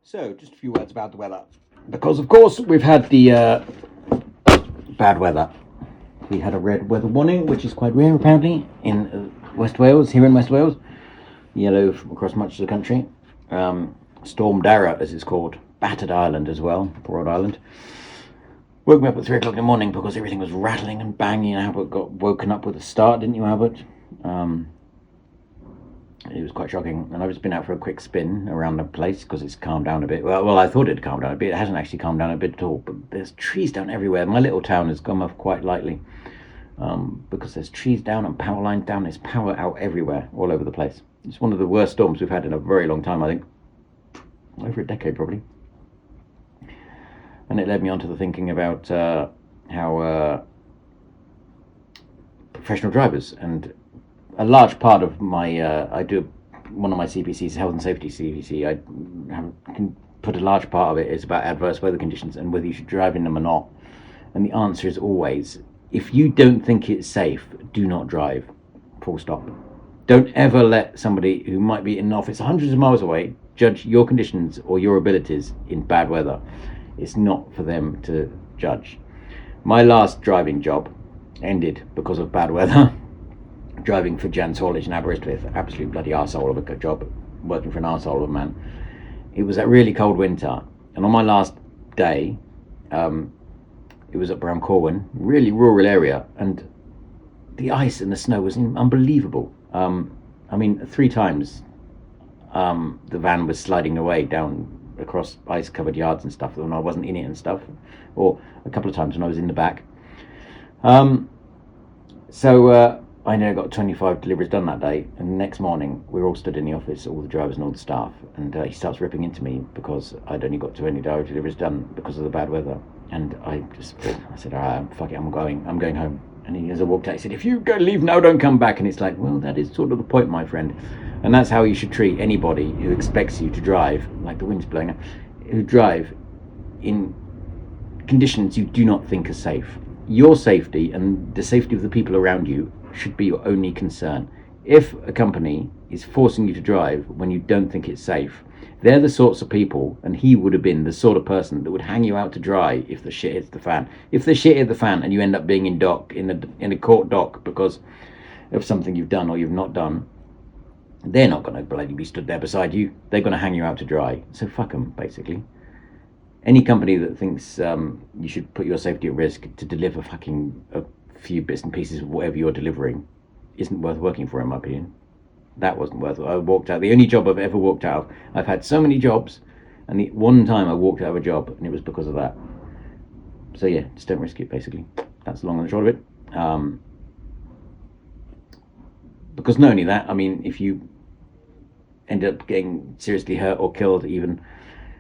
So, just a few words about the weather. Because, of course, we've had the bad weather. We had a red weather warning, which is quite rare, apparently, in West Wales, here in West Wales. Yellow across much of the country. Storm Dara, as it's called. Battered Island as well, poor old island. Woke me up at 3 o'clock in the morning because everything was rattling and banging. Albert got woken up with a start, didn't you, Albert? It was quite shocking, and I've just been out for a quick spin around the place because it's calmed down a bit. Well, I thought it'd calm down a bit. It hasn't actually calmed down a bit at all, but there's trees down everywhere. My little town has gone off quite lightly because there's trees down and power lines down. There's power out everywhere, all over the place. It's one of the worst storms we've had in a very long time, I think. Over a decade, probably. And it led me on to the thinking about how professional drivers, and a large part of my, I do one of my CPCs, health and safety CPC, I can put a large part of it is about adverse weather conditions and whether you should drive in them or not. And the answer is always, if you don't think it's safe, do not drive, full stop. Don't ever let somebody who might be in an office hundreds of miles away judge your conditions or your abilities in bad weather. It's not for them to judge. My last driving job ended because of bad weather. Driving for Jan Solage in Aberystwyth, absolute bloody arsehole of a job, working for an arsehole of a man. It was a really cold winter, and on my last day, it was at Brown Corwin, really rural area, and the ice and the snow was unbelievable. I mean, 3 times the van was sliding away down across ice-covered yards and stuff when I wasn't in it and stuff, or a couple of times when I was in the back. I nearly got 25 deliveries done that day, and the next morning we were all stood in the office, all the drivers and all the staff, and he starts ripping into me because I'd only got 20 deliveries done because of the bad weather. And I said, all right, fuck it, I'm going home. And he, as I walked out, he said, if you go leave now, don't come back. And it's like, well, that is sort of the point, my friend. And that's how you should treat anybody who expects you to drive, like the wind's blowing now, who drive in conditions you do not think are safe. Your safety and the safety of the people around you should be your only concern. If a company is forcing you to drive when you don't think it's safe, they're the sorts of people, and he would have been the sort of person that would hang you out to dry if the shit hits the fan. If the shit hit the fan and you end up being in a court dock because of something you've done or you've not done, they're not going to bloody be stood there beside you. They're going to hang you out to dry. So fuck them, basically. Any company that thinks you should put your safety at risk to deliver fucking a few bits and pieces of whatever you're delivering isn't worth working for, in my opinion. That wasn't worth it. I walked out. The only job I've ever walked out of. I've had so many jobs, and the one time I walked out of a job, and it was because of that. So yeah, just don't risk it, basically. That's the long and the short of it. Because not only that, I mean, if you end up getting seriously hurt or killed, even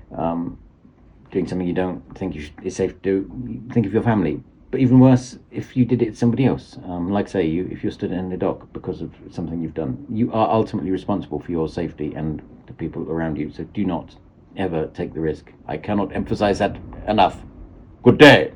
doing something you don't think is safe to do, think of your family. But even worse, if you did it to somebody else, like say if you're stood in the dock because of something you've done, you are ultimately responsible for your safety and the people around you. So do not ever take the risk. I cannot emphasize that enough. Good day.